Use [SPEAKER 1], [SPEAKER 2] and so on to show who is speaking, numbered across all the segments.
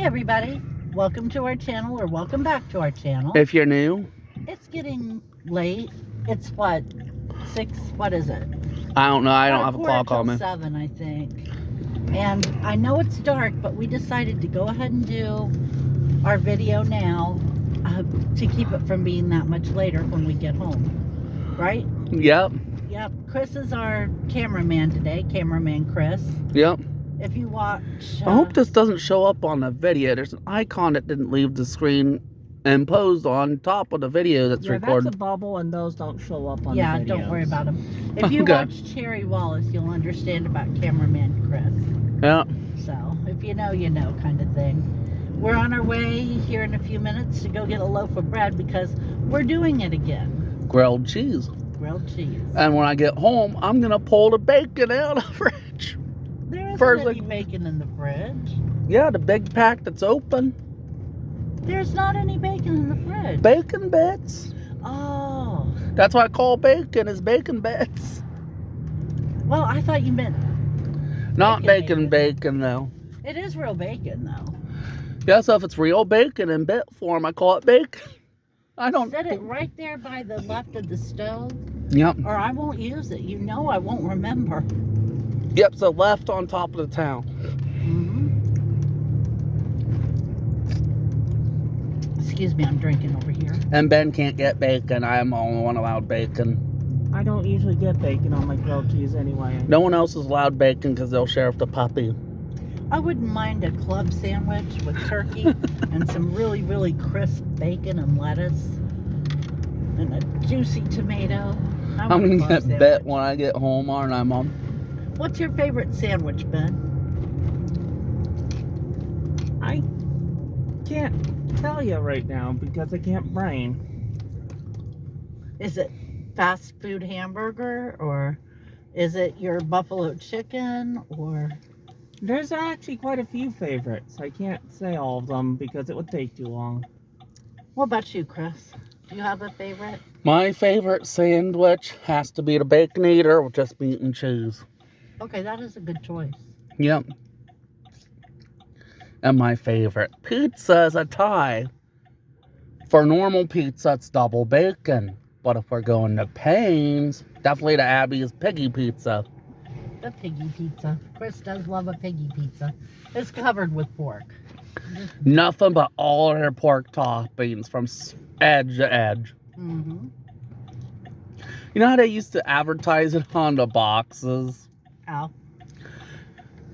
[SPEAKER 1] Hi everybody, welcome to our channel, or welcome back to our channel.
[SPEAKER 2] If you're new,
[SPEAKER 1] It's getting late. It's what, 6, what is it?
[SPEAKER 2] I don't know. I don't
[SPEAKER 1] About
[SPEAKER 2] have a clock on me.
[SPEAKER 1] 7, I think. And I know it's dark, but we decided to go ahead and do our video now to keep it from being that much later when we get home. Right?
[SPEAKER 2] Yep.
[SPEAKER 1] Yep. Chris is our cameraman today, cameraman Chris.
[SPEAKER 2] Yep.
[SPEAKER 1] If you watch...
[SPEAKER 2] I hope this doesn't show up on the video. There's an icon that didn't leave the screen imposed on top of the video that's recorded.
[SPEAKER 3] That's a bubble, and those don't show up on the videos.
[SPEAKER 1] Yeah, don't worry about them. If you watch Cherry Wallace, you'll understand about cameraman Chris.
[SPEAKER 2] Yeah.
[SPEAKER 1] So, if you know kind of thing. We're on our way here in a few minutes to go get a loaf of bread because we're doing it again.
[SPEAKER 2] Grilled cheese.
[SPEAKER 1] Grilled cheese.
[SPEAKER 2] And when I get home, I'm going to pull the bacon out of the fridge.
[SPEAKER 1] There isn't any bacon in the fridge.
[SPEAKER 2] Yeah, the big pack that's open.
[SPEAKER 1] There's not any bacon in the fridge.
[SPEAKER 2] Bacon bits.
[SPEAKER 1] Oh.
[SPEAKER 2] That's what I call bacon, is bacon bits.
[SPEAKER 1] Well, I thought you meant...
[SPEAKER 2] Not bacon, though.
[SPEAKER 1] It is real bacon, though.
[SPEAKER 2] Yeah, so if it's real bacon in bit form, I call it bacon. I don't...
[SPEAKER 1] Set it right there by the left of the stove.
[SPEAKER 2] Yep.
[SPEAKER 1] Or I won't use it. You know I won't remember.
[SPEAKER 2] Yep, so left on top of the towel.
[SPEAKER 1] Excuse me, I'm drinking over here.
[SPEAKER 2] And Ben can't get bacon. I am the only one allowed bacon.
[SPEAKER 3] I don't usually get bacon on my grilled cheese anyway.
[SPEAKER 2] No one else is allowed bacon because they'll share with the puppy.
[SPEAKER 1] I wouldn't mind a club sandwich with turkey and some really, really crisp bacon and lettuce and a juicy tomato.
[SPEAKER 2] I'm going to get bet when I get home, aren't I, Mom?
[SPEAKER 1] What's your favorite sandwich, Ben?
[SPEAKER 3] I can't tell you right now because I can't brain.
[SPEAKER 1] Is it fast food hamburger, or is it your buffalo chicken, or...
[SPEAKER 3] There's actually quite a few favorites. I can't say all of them because it would take too long.
[SPEAKER 1] What about you, Chris? Do you have a favorite?
[SPEAKER 2] My favorite sandwich has to be the bacon eater with just meat and cheese.
[SPEAKER 1] Okay, that is a good choice.
[SPEAKER 2] Yep. And my favorite pizza is a tie. For normal pizza, it's double bacon. But if we're going to Payne's, definitely the Abby's Piggy Pizza.
[SPEAKER 1] The piggy pizza. Chris does love a piggy pizza. It's covered with pork.
[SPEAKER 2] Nothing but all their pork toppings from edge to edge.
[SPEAKER 1] Mm-hmm.
[SPEAKER 2] You know how they used to advertise it on the boxes?
[SPEAKER 1] How?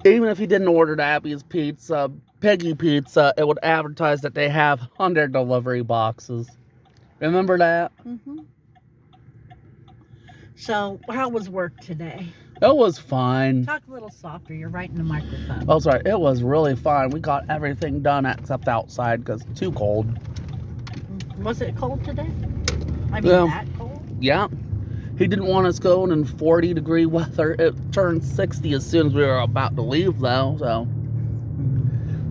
[SPEAKER 2] Even if you didn't order the Abby's Pizza, Piggy Pizza, it would advertise that they have on their delivery boxes. Remember that?
[SPEAKER 1] Mm-hmm. So, how was work today?
[SPEAKER 2] It was fine.
[SPEAKER 1] Talk a little softer. You're right in the microphone.
[SPEAKER 2] Oh, sorry. It was really fine. We got everything done except outside because it's too cold.
[SPEAKER 1] Was it cold today? I mean, that cold?
[SPEAKER 2] Yeah. He didn't want us going in 40-degree weather. It turned 60 as soon as we were about to leave, though. So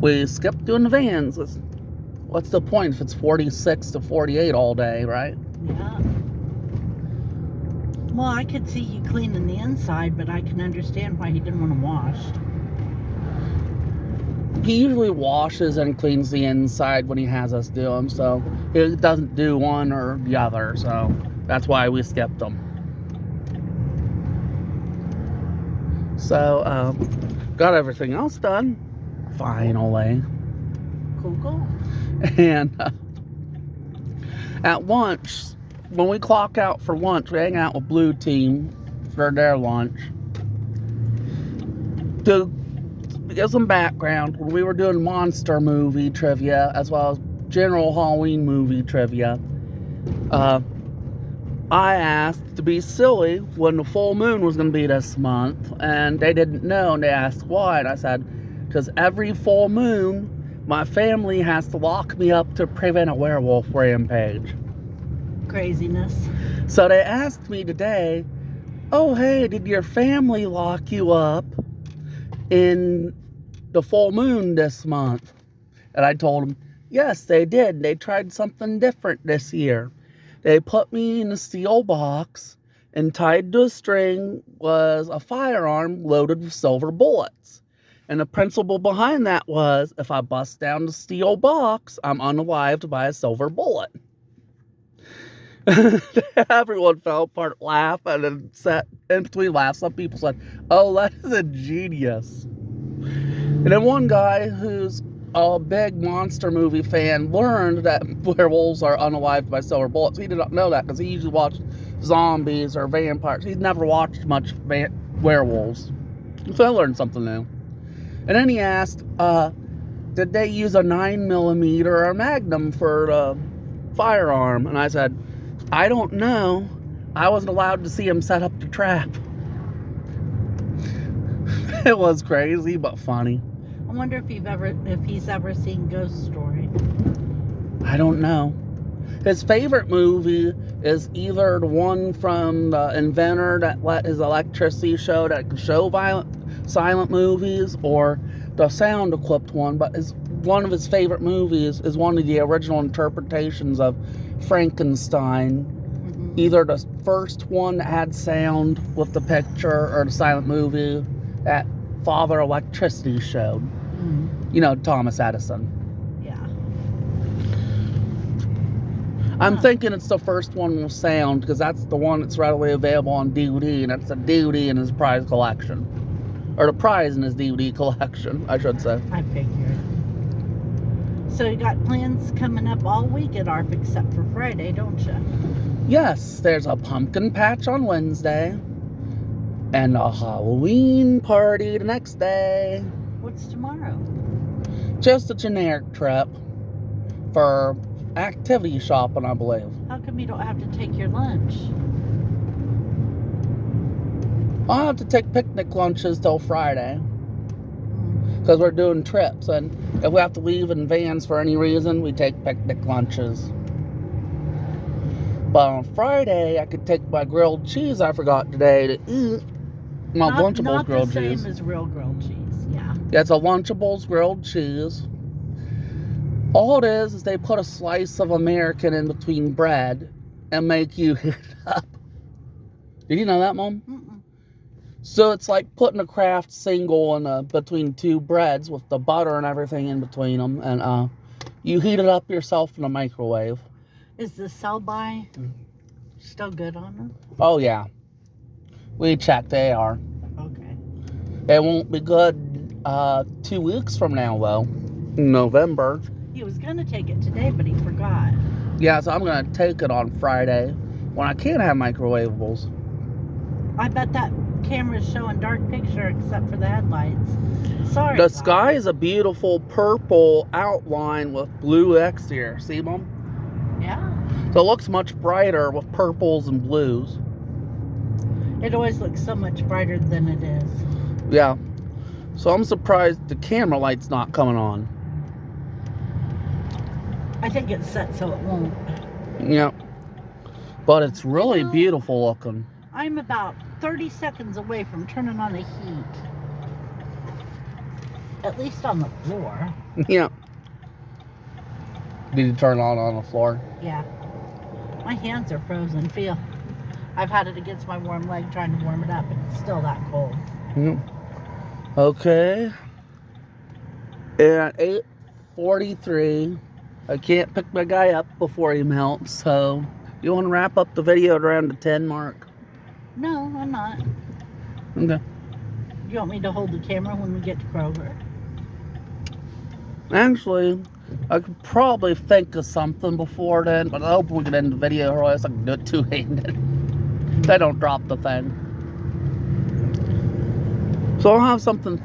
[SPEAKER 2] we skipped doing the vans. What's the point if it's 46 to 48 all day, right?
[SPEAKER 1] Yeah. Well, I could see you cleaning the inside, but I can understand why he didn't want to wash.
[SPEAKER 2] He usually washes and cleans the inside when he has us do them, so he doesn't do one or the other, so that's why we skipped them. So, got everything else done, finally.
[SPEAKER 1] Cool.
[SPEAKER 2] And at lunch, when we clock out for lunch, we hang out with Blue Team for their lunch. To give some background, when we were doing monster movie trivia, as well as general Halloween movie trivia, I asked to be silly when the full moon was going to be this month, and they didn't know, and they asked why, and I said, because every full moon, my family has to lock me up to prevent a werewolf rampage.
[SPEAKER 1] Craziness.
[SPEAKER 2] So they asked me today, oh, hey, did your family lock you up in the full moon this month? And I told them, yes, they did. They tried something different this year. They put me in a steel box, and tied to a string was a firearm loaded with silver bullets. And the principle behind that was, if I bust down the steel box, I'm unalived by a silver bullet. Everyone fell apart laughing and sat in between laughs. Some people said, "Oh, that is a genius." And then one guy who's a big monster movie fan learned that werewolves are unalived by silver bullets. He did not know that because he usually watched zombies or vampires. He'd never watched much werewolves. So I learned something new. And then he asked, did they use a 9mm or a Magnum for the firearm? And I said, I don't know. I wasn't allowed to see him set up the trap. It was crazy, but funny.
[SPEAKER 1] I wonder if he's ever seen Ghost Story.
[SPEAKER 2] I don't know. His favorite movie is either the one from the inventor that let his electricity show that could show silent movies, or the sound-equipped one. But one of his favorite movies is one of the original interpretations of Frankenstein.
[SPEAKER 1] Mm-hmm.
[SPEAKER 2] Either the first one that had sound with the picture, or the silent movie that Father Electricity showed.
[SPEAKER 1] Mm-hmm.
[SPEAKER 2] You know, Thomas Edison.
[SPEAKER 1] Yeah.
[SPEAKER 2] I'm thinking it's the first one with sound, because that's the one that's readily available on DVD, and that's a DVD in his prize collection. Or the prize in his DVD collection, I should say.
[SPEAKER 1] I figured. So you got plans coming up all week at ARP except for Friday, don't you?
[SPEAKER 2] Yes, there's a pumpkin patch on Wednesday, and a Halloween party the next day.
[SPEAKER 1] What's tomorrow?
[SPEAKER 2] Just a generic trip for activity shopping, I believe.
[SPEAKER 1] How come you don't have to take your lunch?
[SPEAKER 2] I'll have to take picnic lunches till Friday, because we're doing trips, and if we have to leave in vans for any reason, we take picnic lunches. But on Friday, I could take my grilled cheese I forgot today to eat. My Lunchables grilled cheese.
[SPEAKER 1] Not the same as real grilled cheese, yeah.
[SPEAKER 2] Yeah, it's a Lunchables grilled cheese. All it is they put a slice of American in between bread and make you heat it up. Did you know that, Mom?
[SPEAKER 1] Mm-mm.
[SPEAKER 2] So it's like putting a Kraft single in between two breads with the butter and everything in between them, and you heat it up yourself in the microwave.
[SPEAKER 1] Is the sell-by still good on them?
[SPEAKER 2] Oh yeah, we checked. They are.
[SPEAKER 1] Okay.
[SPEAKER 2] It won't be good 2 weeks from now though, in November.
[SPEAKER 1] He was gonna take it today, but he forgot.
[SPEAKER 2] Yeah, so I'm gonna take it on Friday when I can't have microwavables.
[SPEAKER 1] I bet that camera's showing dark picture except for the headlights. Sorry.
[SPEAKER 2] The sky is a beautiful purple outline with blue exterior. See, Mom?
[SPEAKER 1] Yeah.
[SPEAKER 2] So it looks much brighter with purples and blues.
[SPEAKER 1] It always looks so much brighter than it is.
[SPEAKER 2] Yeah. So I'm surprised the camera light's not coming on.
[SPEAKER 1] I think it's set so it won't.
[SPEAKER 2] Yeah. But it's really beautiful looking.
[SPEAKER 1] I'm about 30 seconds away from turning on the heat. At least on the floor.
[SPEAKER 2] Yeah. Did you turn it on the floor?
[SPEAKER 1] Yeah. My hands are frozen. I've had it against my warm leg trying to warm it up, and it's still that cold.
[SPEAKER 2] Yeah. Okay. At 8:43, I can't pick my guy up before he melts, so you want to wrap up the video at around the 10 mark?
[SPEAKER 1] No, I'm not.
[SPEAKER 2] Okay.
[SPEAKER 1] You want me to hold the camera when we get to Kroger?
[SPEAKER 2] Actually, I could probably think of something before then, but I hope we can end the video early so I can do it two-handed. I don't drop the thing. So I'll have something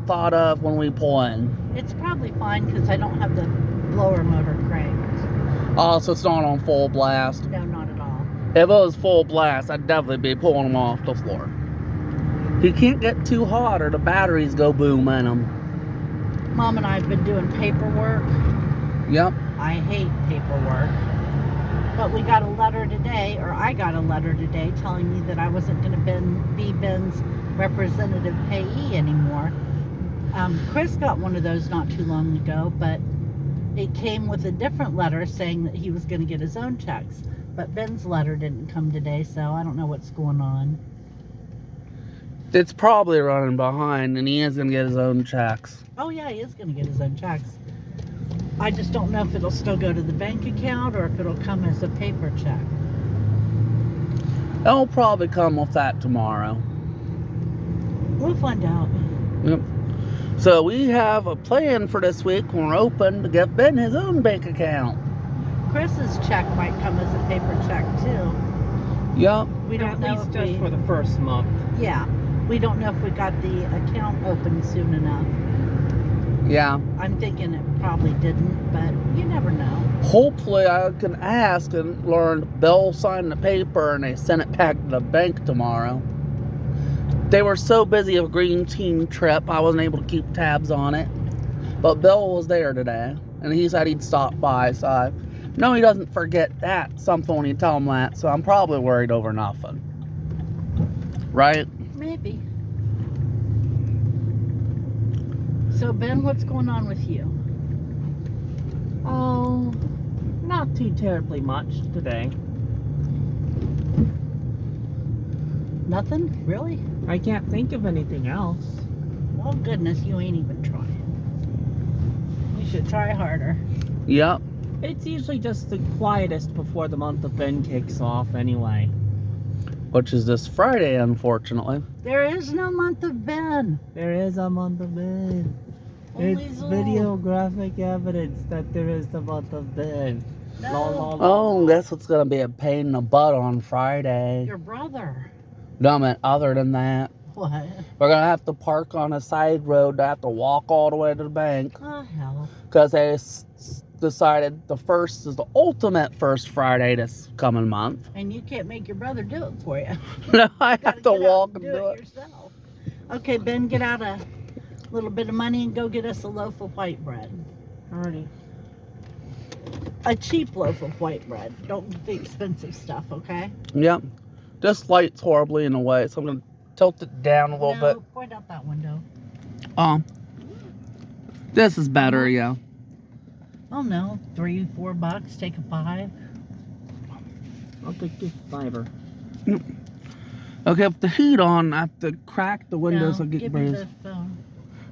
[SPEAKER 2] thought of when we pull in.
[SPEAKER 1] It's probably fine because I don't have the blower motor cranked.
[SPEAKER 2] Oh, so it's not on full blast.
[SPEAKER 1] No, not at all.
[SPEAKER 2] If it was full blast, I'd definitely be pulling them off the floor. He can't get too hot or the batteries go boom in him.
[SPEAKER 1] Mom and I have been doing paperwork.
[SPEAKER 2] Yep.
[SPEAKER 1] I hate paperwork. But we got a letter today, or I got a letter today telling me that I wasn't going to be Ben's representative payee anymore. Chris got one of those not too long ago, but it came with a different letter saying that he was going to get his own checks. But Ben's letter didn't come today, so I don't know what's going on.
[SPEAKER 2] It's probably running behind, and he is going to get his own checks.
[SPEAKER 1] Oh yeah, he is going to get his own checks. I just don't know if it'll still go to the bank account or if it'll come as a paper check.
[SPEAKER 2] It'll probably come with that tomorrow.
[SPEAKER 1] We'll find out.
[SPEAKER 2] Yep. So we have a plan for this week when we're open to get Ben his own bank account.
[SPEAKER 1] Chris's check might come as a paper check too.
[SPEAKER 2] Yep.
[SPEAKER 1] We don't
[SPEAKER 3] At
[SPEAKER 1] know
[SPEAKER 3] least
[SPEAKER 1] if
[SPEAKER 3] just
[SPEAKER 1] we,
[SPEAKER 3] for the first month.
[SPEAKER 1] yeah, we don't know if we got the account open soon enough.
[SPEAKER 2] Yeah.
[SPEAKER 1] I'm thinking it probably didn't, but you never know.
[SPEAKER 2] Hopefully I can ask and learn Bill signed the paper and they sent it back to the bank tomorrow. They were so busy with a green team trip, I wasn't able to keep tabs on it. But Bill was there today, and he said he'd stop by, so I know he doesn't forget that something when you tell him that, so I'm probably worried over nothing. Right?
[SPEAKER 1] Maybe. So Ben, what's going on with you?
[SPEAKER 3] Oh, not too terribly much today.
[SPEAKER 1] Nothing? Really?
[SPEAKER 3] I can't think of anything else.
[SPEAKER 1] Oh goodness, you ain't even trying. You should try harder.
[SPEAKER 2] Yep.
[SPEAKER 3] It's usually just the quietest before the month of Ben kicks off anyway.
[SPEAKER 2] Which is this Friday, unfortunately.
[SPEAKER 1] There is no month of Ben.
[SPEAKER 3] There is a month of Ben.
[SPEAKER 1] Only
[SPEAKER 3] It's
[SPEAKER 1] Zool.
[SPEAKER 3] videographic evidence that there is a month of Ben.
[SPEAKER 1] No.
[SPEAKER 3] La, la, la.
[SPEAKER 2] Oh, guess what's going to be a pain in the butt on Friday.
[SPEAKER 1] Your brother.
[SPEAKER 2] No, man, other than that,
[SPEAKER 1] What?
[SPEAKER 2] we're going to have to park on a side road to have to walk all the way to the bank.
[SPEAKER 1] Oh hell.
[SPEAKER 2] Because they decided the first is the ultimate first Friday this coming month.
[SPEAKER 1] And you can't make your brother do it for you.
[SPEAKER 2] No, I
[SPEAKER 1] Gotta
[SPEAKER 2] have to
[SPEAKER 1] get out
[SPEAKER 2] walk
[SPEAKER 1] and
[SPEAKER 2] and do it.
[SPEAKER 1] yourself. Okay, Ben, get out a little bit of money and go get us a loaf of white bread.
[SPEAKER 3] Alrighty.
[SPEAKER 1] A cheap loaf of white bread. Don't get the expensive stuff, okay?
[SPEAKER 2] Yep. This light's horribly in the way, so I'm going to tilt it down a little
[SPEAKER 1] No,
[SPEAKER 2] bit.
[SPEAKER 1] point out that window.
[SPEAKER 2] This is better, yeah.
[SPEAKER 1] Oh no, $3-4, take a 5.
[SPEAKER 3] I'll take the fiber.
[SPEAKER 2] Okay, with the heat on, I have to crack the windows
[SPEAKER 1] No,
[SPEAKER 2] and get
[SPEAKER 1] give me
[SPEAKER 2] bruised.
[SPEAKER 1] the phone.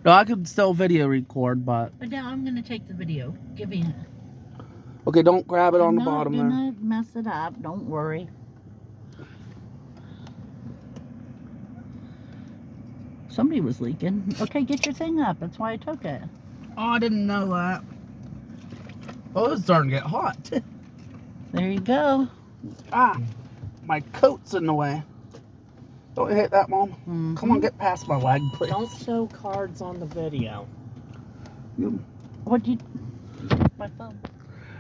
[SPEAKER 2] No, I could still video record, but...
[SPEAKER 1] But now I'm gonna take the video. Give me it.
[SPEAKER 2] Okay, don't grab it on
[SPEAKER 1] I'm
[SPEAKER 2] the
[SPEAKER 1] not
[SPEAKER 2] bottom there.
[SPEAKER 1] gonna mess it up. Don't worry. Somebody was leaking. Okay, get your thing up. That's why I took it.
[SPEAKER 2] Oh, I didn't know that. Oh, it's starting to get hot.
[SPEAKER 1] There you go.
[SPEAKER 2] Ah, my coat's in the way. Don't hit that, Mom.
[SPEAKER 1] Mhm.
[SPEAKER 2] Come on, get past my leg, please.
[SPEAKER 3] Don't show cards on the video.
[SPEAKER 1] What'd you... My phone.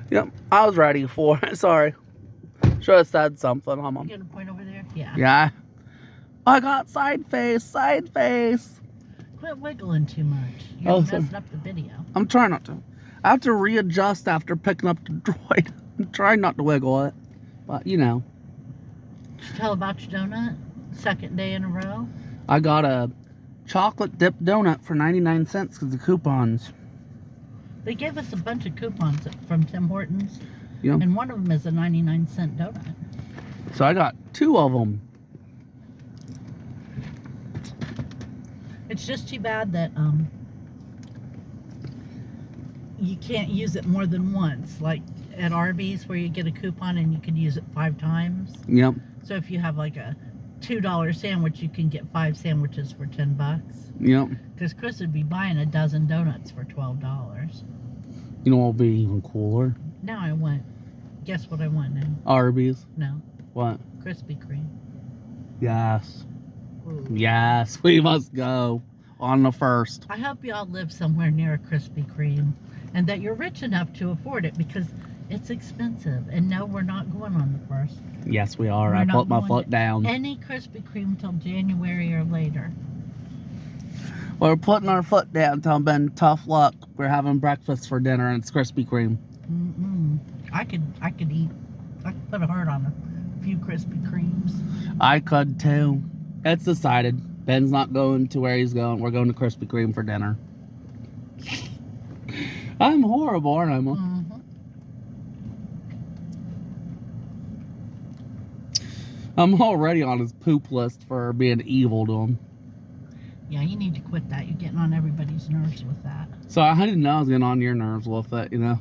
[SPEAKER 2] Yep, I was ready for it. Sorry. Should have said something, huh,
[SPEAKER 1] You
[SPEAKER 2] Mom?
[SPEAKER 1] gonna point over there? Yeah.
[SPEAKER 2] Yeah. I got side face, side face.
[SPEAKER 1] Quit wiggling too much. You're
[SPEAKER 2] Oh,
[SPEAKER 1] messing
[SPEAKER 2] sorry.
[SPEAKER 1] up the video.
[SPEAKER 2] I'm trying not to. I have to readjust after picking up the droid. I'm trying not to wiggle it. But, you know.
[SPEAKER 1] Did you tell about your donut? Second day in a row?
[SPEAKER 2] I got a chocolate dipped donut for 99 cents because of coupons.
[SPEAKER 1] They gave us a bunch of coupons from Tim Hortons.
[SPEAKER 2] Yeah.
[SPEAKER 1] And one of them is a 99-cent donut.
[SPEAKER 2] So I got 2 of them.
[SPEAKER 1] It's just too bad that you can't use it more than once. Like at Arby's where you get a coupon and you can use it 5 times.
[SPEAKER 2] Yep.
[SPEAKER 1] So if you have like a $2 sandwich, you can get 5 sandwiches for $10.
[SPEAKER 2] Yep.
[SPEAKER 1] Because Chris would be buying a dozen donuts for $12.
[SPEAKER 2] You know what'll be even cooler?
[SPEAKER 1] Now I want, guess what I want now?
[SPEAKER 2] Arby's.
[SPEAKER 1] No,
[SPEAKER 2] What?
[SPEAKER 1] Krispy Kreme.
[SPEAKER 2] Yes.
[SPEAKER 1] Ooh.
[SPEAKER 2] Yes, we must go on the 1st.
[SPEAKER 1] I hope y'all live somewhere near a Krispy Kreme and that you're rich enough to afford it because it's expensive. And no, we're not going on the 1st.
[SPEAKER 2] Yes, we are.
[SPEAKER 1] We're
[SPEAKER 2] I
[SPEAKER 1] not
[SPEAKER 2] put my
[SPEAKER 1] going
[SPEAKER 2] foot
[SPEAKER 1] to
[SPEAKER 2] down.
[SPEAKER 1] Any Krispy Kreme till January or later.
[SPEAKER 2] We're putting our foot down, telling Ben, tough luck. We're having breakfast for dinner and it's Krispy Kreme.
[SPEAKER 1] Mm-mm. I could put a heart on a few Krispy Kremes.
[SPEAKER 2] I could too. It's decided. Ben's not going to where he's going. We're going to Krispy Kreme for dinner. I'm horrible, aren't I, Mom?
[SPEAKER 1] Mm-hmm.
[SPEAKER 2] I'm already on his poop list for being evil to him.
[SPEAKER 1] Yeah, you need to quit that. You're getting on everybody's nerves with that.
[SPEAKER 2] So I didn't know I was getting on your nerves with it, you know.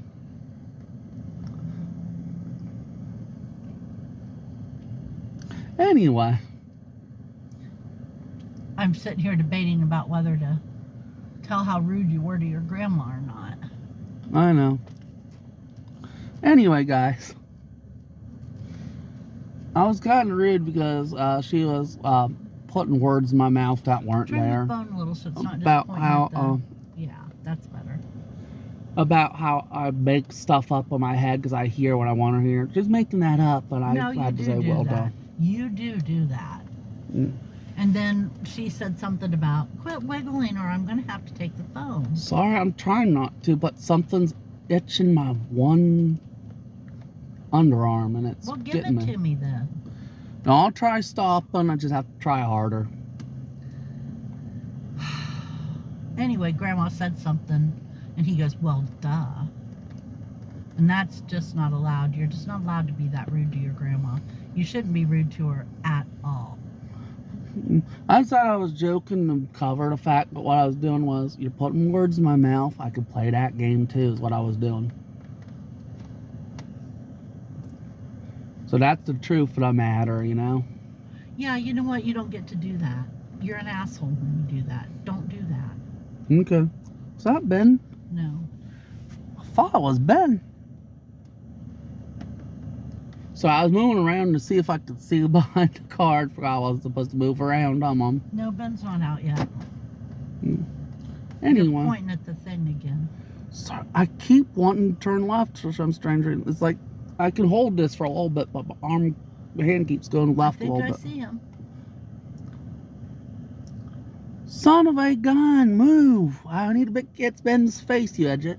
[SPEAKER 2] Anyway.
[SPEAKER 1] I'm sitting here debating about whether to tell how rude you were to your grandma or not.
[SPEAKER 2] I know. Anyway, guys. I was kind of rude because she was putting words in my mouth that weren't
[SPEAKER 1] Turn
[SPEAKER 2] there.
[SPEAKER 1] the phone a little so it's not just
[SPEAKER 2] About
[SPEAKER 1] pointing
[SPEAKER 2] how,
[SPEAKER 1] at the... yeah, that's better.
[SPEAKER 2] About how I make stuff up in my head because I hear what I want to hear. Just making that up, but I
[SPEAKER 1] No, you
[SPEAKER 2] had to
[SPEAKER 1] do
[SPEAKER 2] say,
[SPEAKER 1] do
[SPEAKER 2] well
[SPEAKER 1] that.
[SPEAKER 2] done.
[SPEAKER 1] You do that.
[SPEAKER 2] Mm.
[SPEAKER 1] And then she said something about, quit wiggling or I'm going to have to take the phone.
[SPEAKER 2] Sorry, I'm trying not to, but something's itching my one underarm and it's
[SPEAKER 1] Well, give
[SPEAKER 2] getting
[SPEAKER 1] it
[SPEAKER 2] me.
[SPEAKER 1] to me then.
[SPEAKER 2] No, I'll try stopping. I just have to try harder.
[SPEAKER 1] Anyway, Grandma said something, and he goes, well, duh. And that's just not allowed. You're just not allowed to be that rude to your grandma. You shouldn't be rude to her at all.
[SPEAKER 2] I thought I was joking to cover the fact, but what I was doing was, you're putting words in my mouth. I could play that game too, is what I was doing. So that's the truth of the matter, you know?
[SPEAKER 1] Yeah, you know what? You don't get to do that. You're an asshole when you do that. Don't do that.
[SPEAKER 2] Okay. Is that Ben?
[SPEAKER 1] No.
[SPEAKER 2] I thought it was Ben. So I was moving around to see if I could see behind the car. I forgot I was supposed to move around. Mom.
[SPEAKER 1] No, Ben's not out yet.
[SPEAKER 2] Anyway.
[SPEAKER 1] You're pointing at the thing again.
[SPEAKER 2] So I keep wanting to turn left for some strange reason. It's like I can hold this for a little bit, but my hand keeps going left a little
[SPEAKER 1] I
[SPEAKER 2] bit.
[SPEAKER 1] see him.
[SPEAKER 2] Son of a gun, move! I need to get Ben's face, you edge it.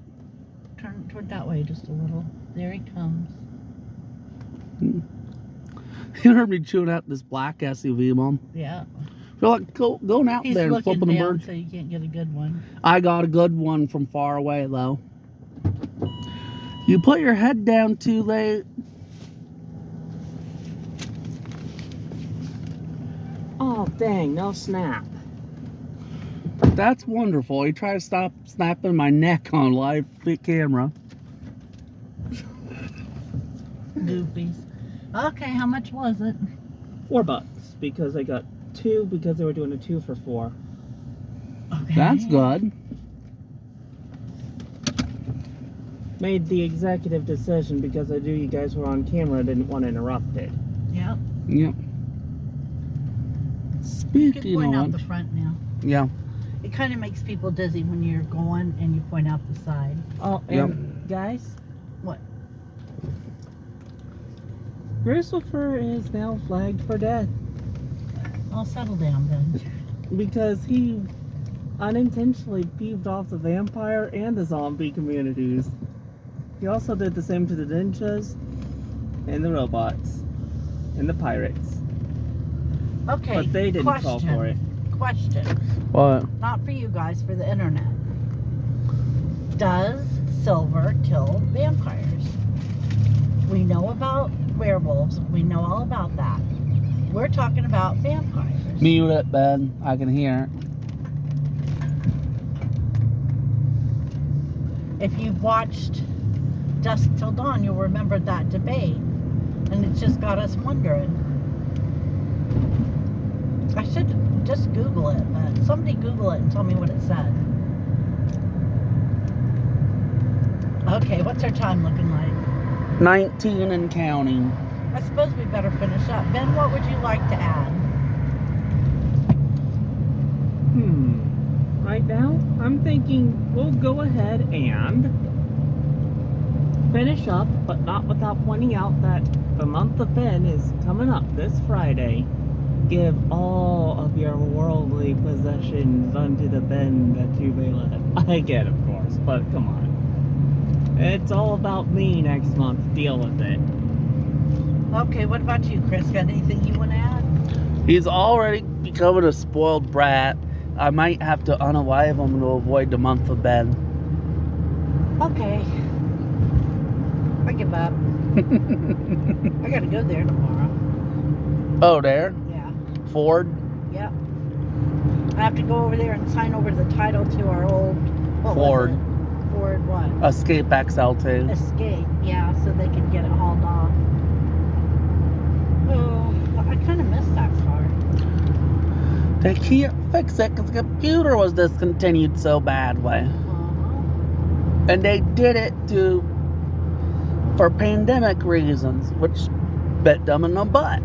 [SPEAKER 1] Turn toward that way just a little. There he comes.
[SPEAKER 2] You heard me chewing out this black SUV, Mom.
[SPEAKER 1] Yeah.
[SPEAKER 2] Feel like going out
[SPEAKER 1] He's
[SPEAKER 2] there and
[SPEAKER 1] looking
[SPEAKER 2] flipping a
[SPEAKER 1] down
[SPEAKER 2] bird.
[SPEAKER 1] so you can't get a good one.
[SPEAKER 2] I got a good one from far away, though. You put your head down too late.
[SPEAKER 3] Oh, dang, no snap.
[SPEAKER 2] That's wonderful. You try to stop snapping my neck on live camera.
[SPEAKER 1] Goofies. Okay, how much was it?
[SPEAKER 3] $4 because I got 2 because they were doing a 2 for 4.
[SPEAKER 1] Okay.
[SPEAKER 2] That's good.
[SPEAKER 3] Made the executive decision because I knew you guys were on camera. I didn't want to interrupt it.
[SPEAKER 1] Yep.
[SPEAKER 2] Yep.
[SPEAKER 1] You can
[SPEAKER 2] Speaking
[SPEAKER 1] point out
[SPEAKER 2] of
[SPEAKER 1] the
[SPEAKER 2] which,
[SPEAKER 1] front now.
[SPEAKER 2] yeah.
[SPEAKER 1] It kind of makes people dizzy when you're going and you point out the side.
[SPEAKER 3] Oh, and guys?
[SPEAKER 1] What?
[SPEAKER 3] Christopher is now flagged for death
[SPEAKER 1] I'll settle down then.
[SPEAKER 3] because he unintentionally peeved off the vampire and the zombie communities. He also did the same to the ninjas and the robots and the pirates.
[SPEAKER 1] Okay.
[SPEAKER 3] But they didn't call for it.
[SPEAKER 1] Question.
[SPEAKER 2] What?
[SPEAKER 1] Not for you guys, for the internet. Does silver kill vampires? We know about werewolves. We know all about that. We're talking about vampires.
[SPEAKER 2] Mute it, Ben. I can hear it.
[SPEAKER 1] If you've watched Dusk Till Dawn, you'll remember that debate. And it just got us wondering. I should just Google it, but somebody Google it and tell me what it said. Okay, what's our time looking like?
[SPEAKER 2] 19 and counting.
[SPEAKER 1] I suppose we better finish up. Ben, what would you like to add?
[SPEAKER 3] Right now, I'm thinking we'll go ahead and finish up, but not without pointing out that the month of Ben is coming up this Friday. Give all of your worldly possessions unto the Ben that you may live. I get, of course, but come on. It's all about me next month. Deal with it.
[SPEAKER 1] Okay, what about you, Chris? Got anything you want to add?
[SPEAKER 2] He's already becoming a spoiled brat. I might have to unalive him to avoid the month of Ben.
[SPEAKER 1] Okay. I give up. I gotta go there tomorrow.
[SPEAKER 2] Oh, there?
[SPEAKER 1] Yeah.
[SPEAKER 2] Ford?
[SPEAKER 1] Yep. I have to go over there and sign over the title to our old
[SPEAKER 2] Ford.
[SPEAKER 1] Was it? Ford what?
[SPEAKER 2] Escape XL2.
[SPEAKER 1] Escape, yeah, so they can get it hauled off. Oh, I kind of miss that car.
[SPEAKER 2] They can't fix it because the computer was discontinued so badly. And they did it for pandemic reasons, which bit them in the butt.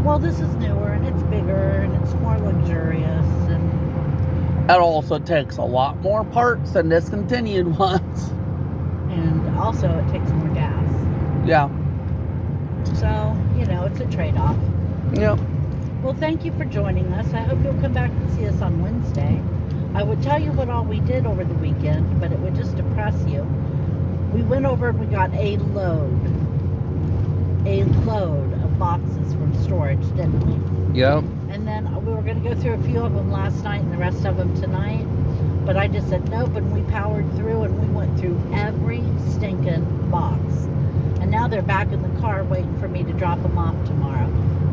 [SPEAKER 1] Well, this is newer and it's bigger and it's more luxurious and
[SPEAKER 2] It also takes a lot more parts than discontinued ones.
[SPEAKER 1] also it takes more gas.
[SPEAKER 2] Yeah.
[SPEAKER 1] So, it's a trade-off.
[SPEAKER 2] Yep.
[SPEAKER 1] Well, thank you for joining us. I hope you'll come back and see us on Wednesday. I would tell you what all we did over the weekend, but it would just depress you. We went over and we got a load of boxes from storage, didn't we?
[SPEAKER 2] Yep.
[SPEAKER 1] And then we were going to go through a few of them last night and the rest of them tonight. But I just said nope, and we powered through and we went through every stinking box. And now they're back in the car waiting for me to drop them off tomorrow.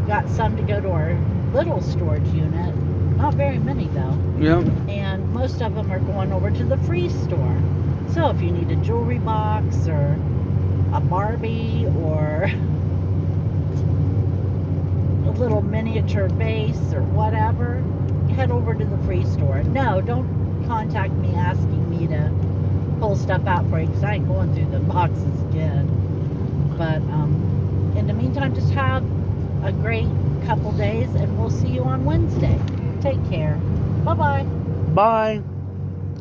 [SPEAKER 1] Got some to go to our little storage unit. Not very many though.
[SPEAKER 2] Yep.
[SPEAKER 1] And most of them are going over to the free store. So if you need a jewelry box or a Barbie or a little miniature vase or whatever, head over to the free store. No, don't contact me asking me to pull stuff out for you because I ain't going through the boxes again. But in the meantime, just have a great couple days and we'll see you on Wednesday. Take care. Bye-bye.
[SPEAKER 2] Bye.